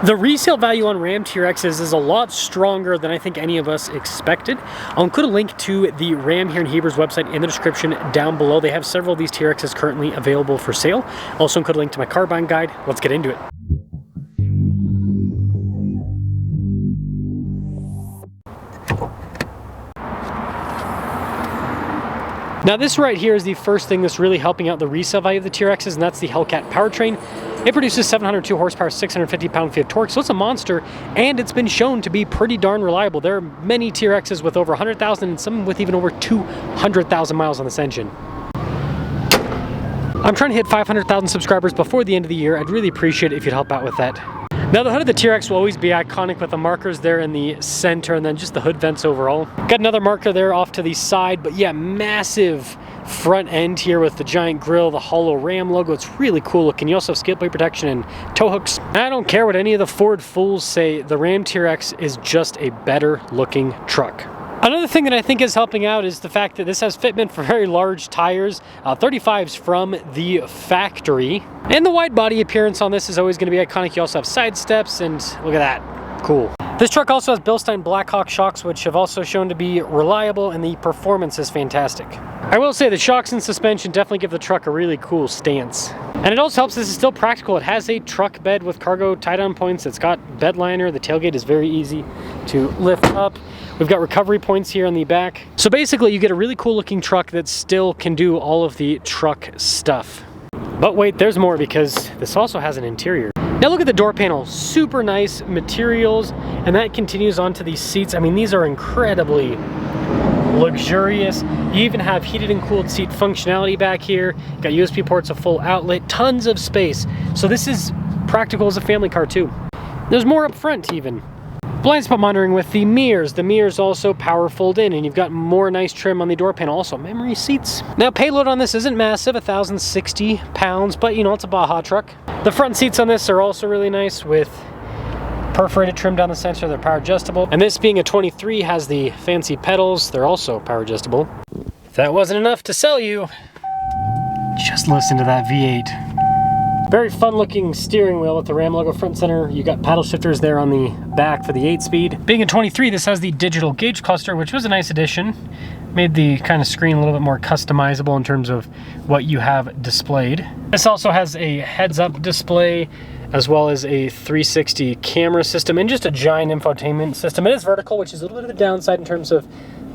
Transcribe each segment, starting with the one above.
The resale value on Ram TRXs is a lot stronger than I think any of us expected. I'll include a link to the Ram here in Heber's website in the description down below. They have several of these TRXs currently available for sale. Also include a link to my car buying guide. Let's get into it. Now this right here is the first thing that's really helping out the resale value of the TRXs, and that's the Hellcat powertrain. It produces 702 horsepower, 650 pound-feet of torque, so it's a monster, and it's been shown to be pretty darn reliable. There are many TRXs with over 100,000 and some with even over 200,000 miles on this engine. I'm trying to hit 500,000 subscribers before the end of the year. I'd really appreciate it if you'd help out with that. Now the hood of the TRX will always be iconic with the markers there in the center and then just the hood vents overall. Got another marker there off to the side, but yeah, massive front end here with the giant grille, the hollow Ram logo. It's really cool looking. You also have skid plate protection and tow hooks. I don't care what any of the Ford fools say, the Ram TRX is just a better looking truck. Another thing that I think is helping out is the fact that this has fitment for very large tires, 35s from the factory. And the wide body appearance on this is always going to be iconic. You also have side steps, and look at that. Cool. This truck also has Bilstein Blackhawk shocks, which have also shown to be reliable, and the performance is fantastic. I will say the shocks and suspension definitely give the truck a really cool stance. And it also helps this is still practical. It has a truck bed with cargo tie-down points. It's got bed liner. The tailgate is very easy to lift up. We've got recovery points here on the back. So basically you get a really cool looking truck that still can do all of the truck stuff. But wait, there's more, because this also has an interior. Now look at the door panel, super nice materials, and that continues onto these seats. I mean, these are incredibly luxurious. You even have heated and cooled seat functionality back here. You've got USB ports, a full outlet, tons of space. So this is practical as a family car too. There's more up front even. Blind spot monitoring with the mirrors. The mirrors also power fold in, and you've got more nice trim on the door panel. Also memory seats. Now payload on this isn't massive, 1,060 pounds, but you know, it's a Baja truck. The front seats on this are also really nice with perforated trim down the center. They're power adjustable. And this being a 23 has the fancy pedals. They're also power adjustable. If that wasn't enough to sell you, just listen to that V8. Very fun looking steering wheel with the Ram logo front center. You got paddle shifters there on the back for the 8-speed. Being a 23, this has the digital gauge cluster, which was a nice addition. Made the kind of screen a little bit more customizable in terms of what you have displayed. This also has a heads-up display as well as a 360 camera system and just a giant infotainment system. It is vertical, which is a little bit of a downside in terms of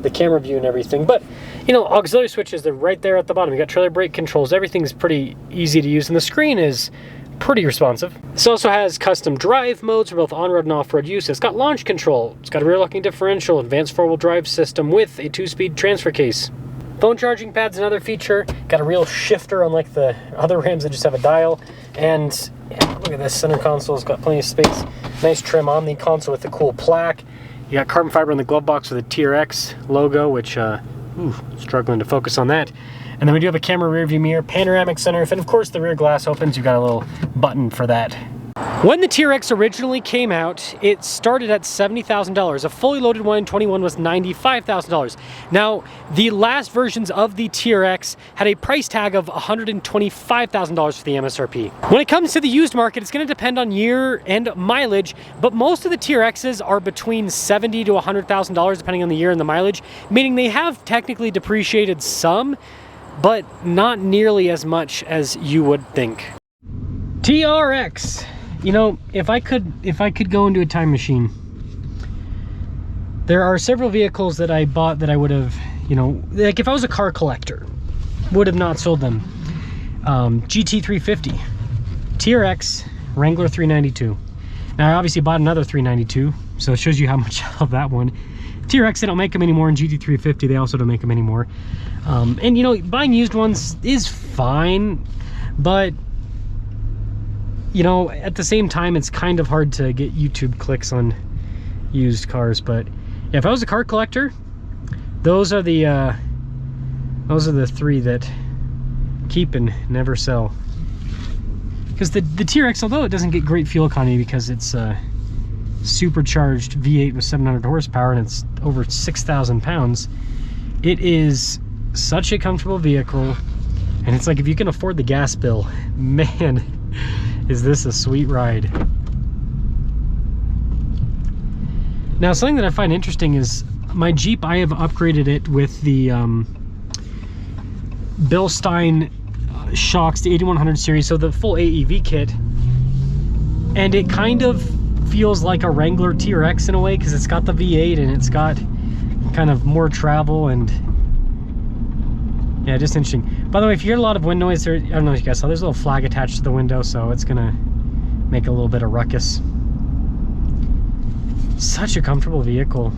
the camera view and everything, but you know, auxiliary switches, they're right there at the bottom. You got trailer brake controls. Everything's pretty easy to use, and the screen is pretty responsive. This also has custom drive modes for both on-road and off-road use. It's got launch control. It's got a rear locking differential, advanced four-wheel drive system with a 2-speed transfer case. Phone charging pad's another feature. Got a real shifter unlike the other Rams that just have a dial. And yeah, look at this center console. It's got plenty of space. Nice trim on the console with the cool plaque. You got carbon fiber in the glove box with a TRX logo, which, struggling to focus on that. And then we do have a camera rear view mirror, panoramic sunroof, and of course the rear glass opens. You've got a little button for that. When the TRX originally came out, it started at $70,000. A fully loaded one in 21 was $95,000. Now, the last versions of the TRX had a price tag of $125,000 for the MSRP. When it comes to the used market, it's going to depend on year and mileage, but most of the TRXs are between $70,000 to $100,000 depending on the year and the mileage, meaning they have technically depreciated some, but not nearly as much as you would think. TRX. You know, if I could go into a time machine, there are several vehicles that I bought that I would have, you know, like if I was a car collector, would have not sold them. GT350, TRX, Wrangler 392. Now I obviously bought another 392, so it shows you how much I love that one. TRX, they don't make them anymore, and GT350, they also don't make them anymore. And you know, buying used ones is fine, but you know, at the same time, it's kind of hard to get YouTube clicks on used cars. But yeah, if I was a car collector, those are the three that keep and never sell. Because the TRX, although it doesn't get great fuel economy because it's a supercharged V8 with 700 horsepower and it's over 6,000 pounds, it is such a comfortable vehicle. And it's like, if you can afford the gas bill, man, is this a sweet ride. Now, something that I find interesting is my Jeep, I have upgraded it with the Bilstein shocks, the 8100 series, so the full AEV kit. And it kind of feels like a Wrangler TRX in a way, because it's got the V8 and it's got kind of more travel, and yeah, just interesting. By the way, if you hear a lot of wind noise there, I don't know if you guys saw, there's a little flag attached to the window, so it's gonna make a little bit of ruckus. Such a comfortable vehicle.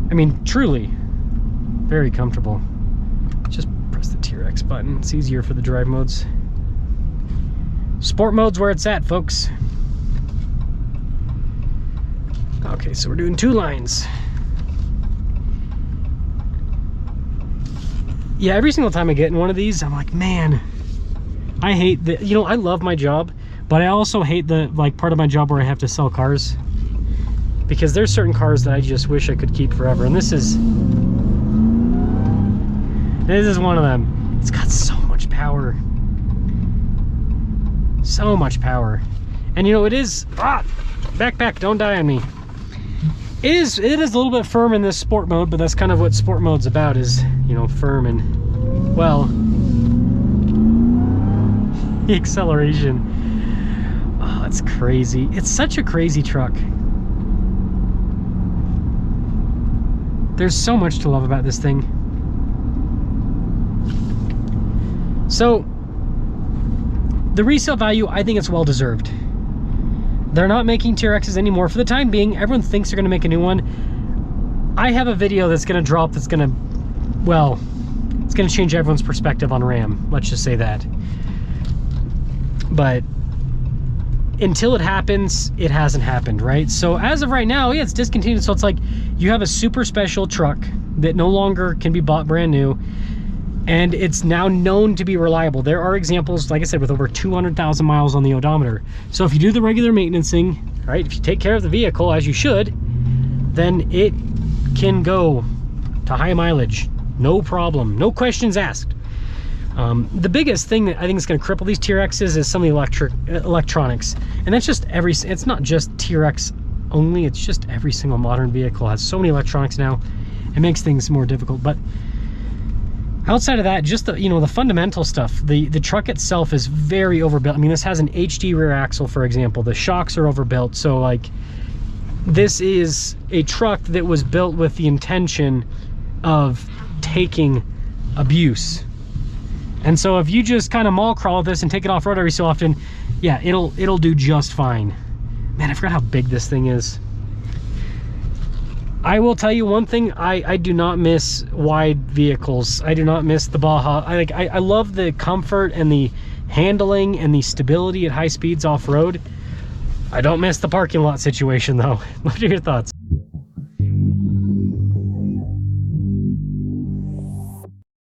I mean, truly very comfortable. Just press the TRX button. It's easier for the drive modes. Sport mode's where it's at, folks. Okay, so we're doing 2 lines. Yeah, every single time I get in one of these, I'm like, man, I hate the, you know, I love my job, but I also hate the, like, part of my job where I have to sell cars, because there's certain cars that I just wish I could keep forever, and this is one of them. It's got so much power. So much power. And you know, it is, backpack, don't die on me. It is a little bit firm in this sport mode, but that's kind of what sport mode's about, is, you know, firm and, well, the acceleration. Oh, it's crazy. It's such a crazy truck. There's so much to love about this thing. So, the resale value, I think it's well deserved. They're not making TRXs anymore. For the time being, everyone thinks they're gonna make a new one. I have a video that's gonna drop that's gonna, well, it's gonna change everyone's perspective on Ram. Let's just say that. But until it happens, it hasn't happened, right? So as of right now, yeah, it's discontinued. So it's like you have a super special truck that no longer can be bought brand new, and it's now known to be reliable. There are examples, like I said, with over 200,000 miles on the odometer. So if you do the regular maintenancing, right, if you take care of the vehicle as you should, then it can go to high mileage, no problem, no questions asked. The biggest thing that I think is going to cripple these TRXs is some of the electronics, and that's just it's not just TRX only, it's just every single modern vehicle has so many electronics now. It makes things more difficult. But outside of that, just the, you know, the fundamental stuff, the truck itself is very overbuilt. I mean, this has an HD rear axle, for example. The shocks are overbuilt, so like, this is a truck that was built with the intention of taking abuse. And so if you just kind of mall crawl with this and take it off-road every so often, yeah, it'll do just fine. Man, I forgot how big this thing is. I will tell you one thing, I do not miss wide vehicles. I do not miss the Baja. I love the comfort and the handling and the stability at high speeds off-road. I don't miss the parking lot situation though. What are your thoughts?